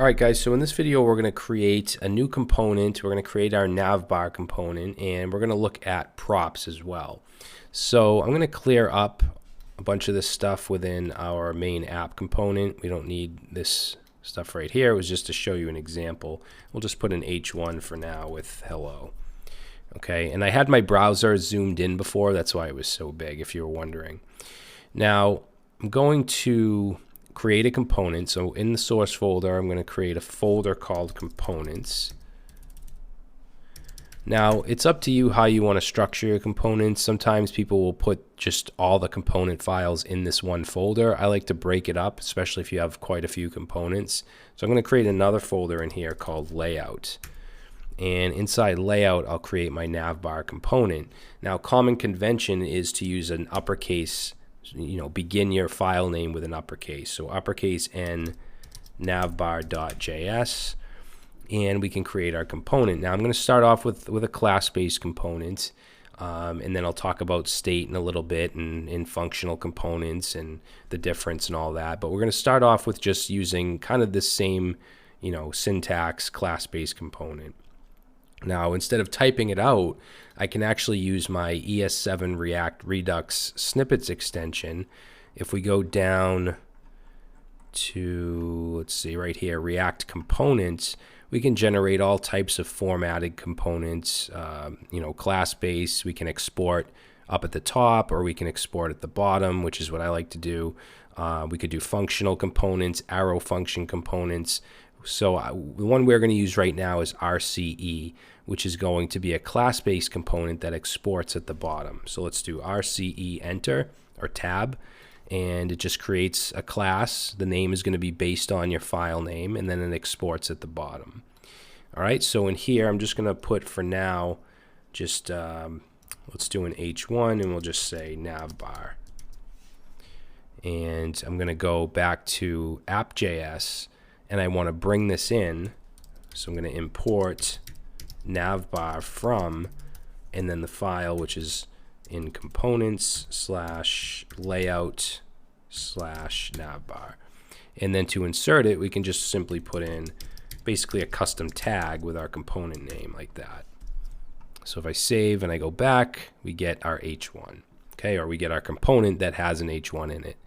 Alright guys, so in this video we're going to create a new component. We're going to create our navbar component, and we're going to look at props as well. So I'm going to clear up a bunch of this stuff within our main app component. We don't need this stuff right here. It was just to show you an example. We'll just put an H1 for now with hello. Okay, and I had my browser zoomed in before, that's why it was so big, if you were wondering. Now I'm going to create a component. So in the source folder, I'm going to create a folder called components. Now it's up to you how you want to structure your components. Sometimes people will put just all the component files in this one folder. I like to break it up, especially if you have quite a few components. So I'm going to create another folder in here called layout. And inside layout, I'll create my navbar component. Now common convention is to use an uppercase, begin your file name with an uppercase. So uppercase N navbar.js, and we can create our component. Now I'm going to start off with a class-based component, and then I'll talk about state in a little bit and functional components and the difference and all that. But we're going to start off with just using kind of the same, syntax class-based component. Now, instead of typing it out, I can actually use my ES7 React Redux snippets extension. If we go down to, let's see, right here, React components, we can generate all types of formatted components, class-based. We can export up at the top, or we can export at the bottom, which is what I like to do. We could do functional components, arrow function components. So the one we're going to use right now is RCE, which is going to be a class-based component that exports at the bottom. So let's do RCE enter or tab, and it just creates a class. The name is going to be based on your file name, and then it exports at the bottom. All right, so in here I'm just going to put for now just let's do an H1, and we'll just say navbar. And I'm going to go back to app.js, and I want to bring this in, so I'm going to import navbar from, and then the file, which is in components / layout / navbar. And then to insert it, we can just simply put in basically a custom tag with our component name like that. So if I save and I go back, we get our H1, okay, or we get our component that has an H1 in it.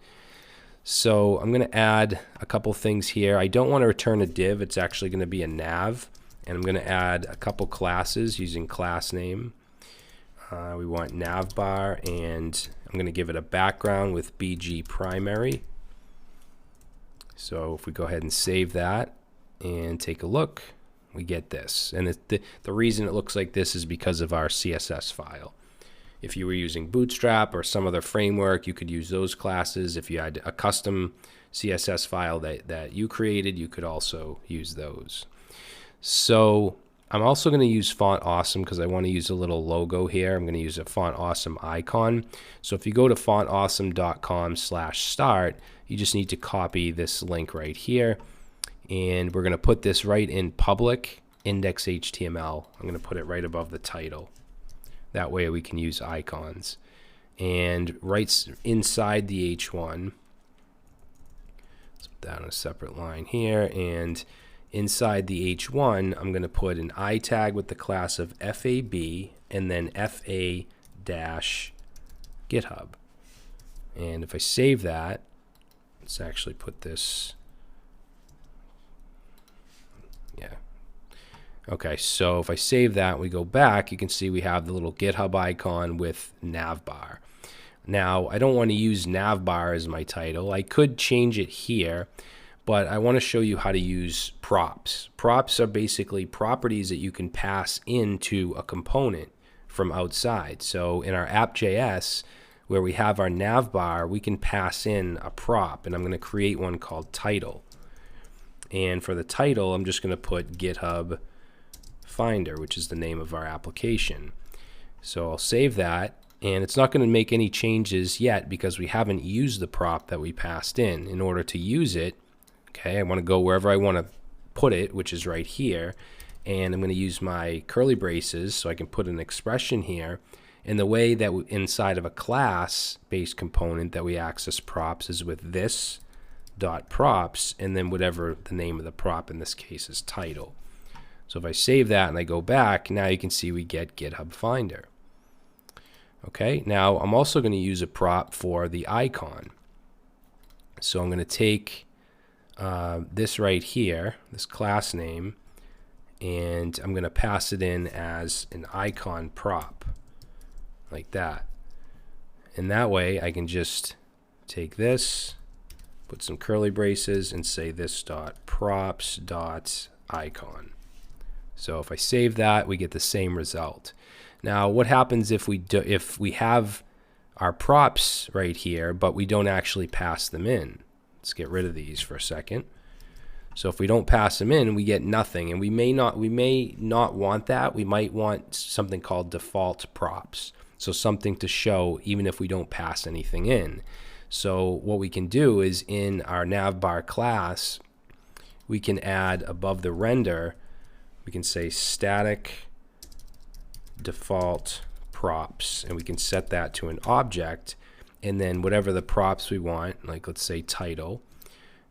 So I'm going to add a couple things here. I don't want to return a div. It's actually going to be a nav. And I'm going to add a couple classes using class name. We want navbar, and I'm going to give it a background with BG primary. So if we go ahead and save that and take a look, we get this. And the reason it looks like this is because of our CSS file. If you were using Bootstrap or some other framework, you could use those classes. If you had a custom CSS file that you created, you could also use those. So I'm also going to use Font Awesome because I want to use a little logo here. I'm going to use a Font Awesome icon. So if you go to fontawesome.com/start, you just need to copy this link right here. And we're going to put this right in public index.html. I'm going to put it right above the title. That way we can use icons. And right inside the H1, let's put that on a separate line here. And inside the H1, I'm going to put an I tag with the class of FAB and then FA-GitHub. And if I save that, let's actually put this, yeah. Okay, so if I save that, we go back, you can see we have the little GitHub icon with navbar. Now, I don't want to use navbar as my title. I could change it here, but I want to show you how to use props. Props are basically properties that you can pass into a component from outside. So in our app.js, where we have our navbar, we can pass in a prop, and I'm going to create one called title. And for the title, I'm just going to put GitHub Finder, which is the name of our application. So I'll save that, and it's not going to make any changes yet because we haven't used the prop that we passed in. In order to use it, okay, I want to go wherever I want to put it, which is right here, and I'm going to use my curly braces so I can put an expression here. And the way that inside of a class-based component that we access props is with this dot props, and then whatever the name of the prop in this case is, title. So if I save that and I go back, now you can see we get GitHub Finder. Okay, now I'm also going to use a prop for the icon. So I'm going to take this right here, this class name, and I'm going to pass it in as an icon prop, like that. And that way I can just take this, put some curly braces, and say this dot props dot icon. So if I save that, we get the same result. Now, what happens if we have our props right here, but we don't actually pass them in? Let's get rid of these for a second. So if we don't pass them in, we get nothing, and we may not want that. We might want something called default props, so something to show even if we don't pass anything in. So what we can do is in our navbar class, we can add above the render, we can say static default props, and we can set that to an object, and then whatever the props we want, like let's say title,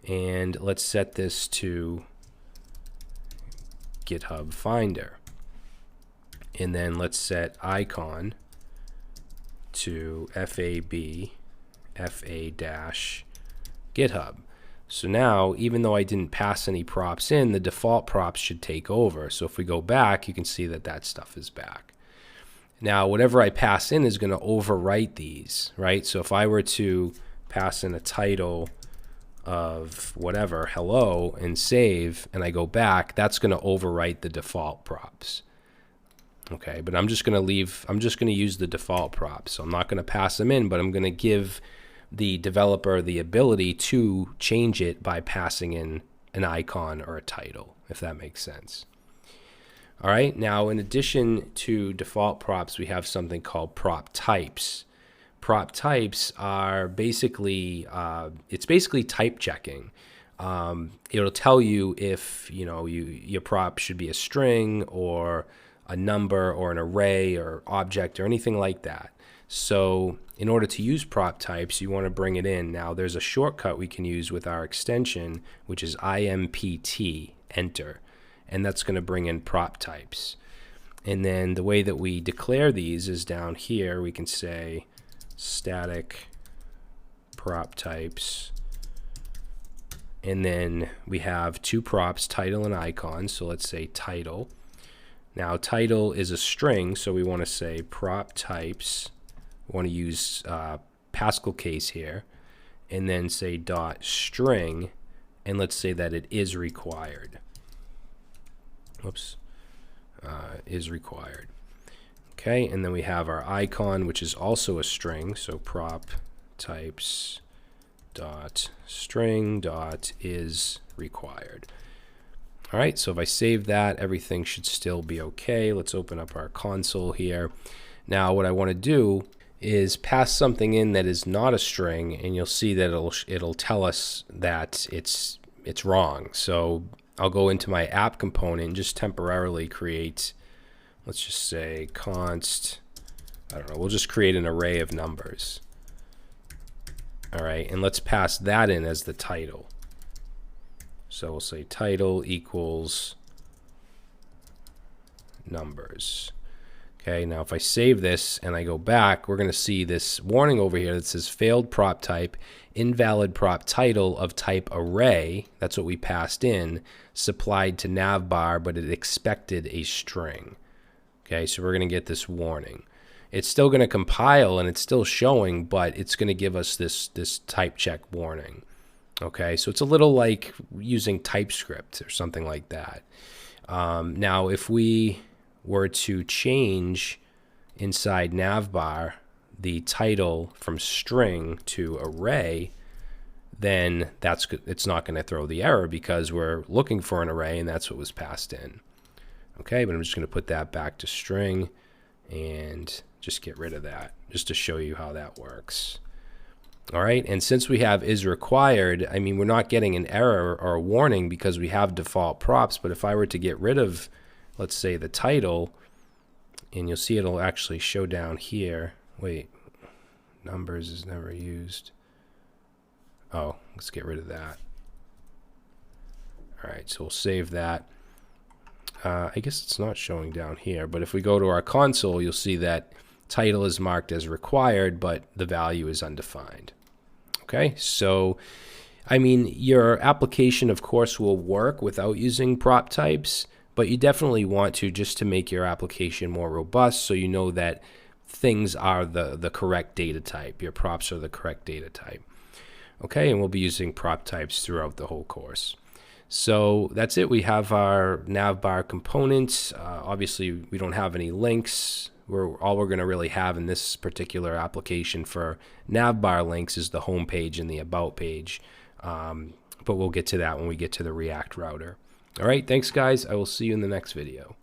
and let's set this to GitHub Finder, and then let's set icon to FA-GitHub. So now, even though I didn't pass any props in, the default props should take over. So if we go back, you can see that that stuff is back. Now, whatever I pass in is going to overwrite these, right? So if I were to pass in a title of whatever, hello, and save, and I go back, that's going to overwrite the default props. Okay, but I'm just going to use the default props. So I'm not going to pass them in, but I'm going to give the developer the ability to change it by passing in an icon or a title, if that makes sense. All right, now in addition to default props, we have something called PropTypes. PropTypes are basically, it's basically type checking. It'll tell you if your prop should be a string or a number or an array or object or anything like that. So in order to use PropTypes, you want to bring it in. Now there's a shortcut we can use with our extension, which is IMPT, enter, and that's going to bring in PropTypes. And then the way that we declare these is down here. We can say static PropTypes, and then we have two props, title and icon. So let's say title. Now title is a string, so we want to say PropTypes. We want to use Pascal case here, and then say dot string, and let's say that it is required. Whoops, is required. Okay, and then we have our icon, which is also a string, so PropTypes dot string dot is required. All right, so if I save that, everything should still be okay. Let's open up our console here. Now what I want to do is pass something in that is not a string, and you'll see that it'll tell us that it's wrong. So I'll go into my app component and just temporarily create, let's just say const, I don't know, we'll just create an array of numbers. All right, and let's pass that in as the title. So we'll say title equals numbers. Okay, now if I save this and I go back, we're going to see this warning over here that says failed prop type, invalid prop title of type array, that's what we passed in, supplied to navbar, but it expected a string. Okay, so we're going to get this warning. It's still going to compile and it's still showing, but it's going to give us this type check warning. Okay, so it's a little like using TypeScript or something like that. Now, if we were to change inside navbar the title from string to array, then it's not going to throw the error because we're looking for an array and that's what was passed in. Okay, but I'm just going to put that back to string and just get rid of that just to show you how that works. All right, and since we have is required, I mean, we're not getting an error or a warning because we have default props, but if I were to get rid of, let's say, the title, and you'll see it'll actually show down here. Wait, numbers is never used. Oh, let's get rid of that. All right, so we'll save that. I guess it's not showing down here, but if we go to our console, you'll see that title is marked as required, but the value is undefined. Okay, so I mean, your application, of course, will work without using prop types, but you definitely want to, just to make your application more robust, so you know that things are the correct data type. Your props are the correct data type. Okay, and we'll be using prop types throughout the whole course. So that's it. We have our navbar components. Obviously, we don't have any links. All we're going to really have in this particular application for navbar links is the home page and the about page. But we'll get to that when we get to the React router. All right, thanks, guys. I will see you in the next video.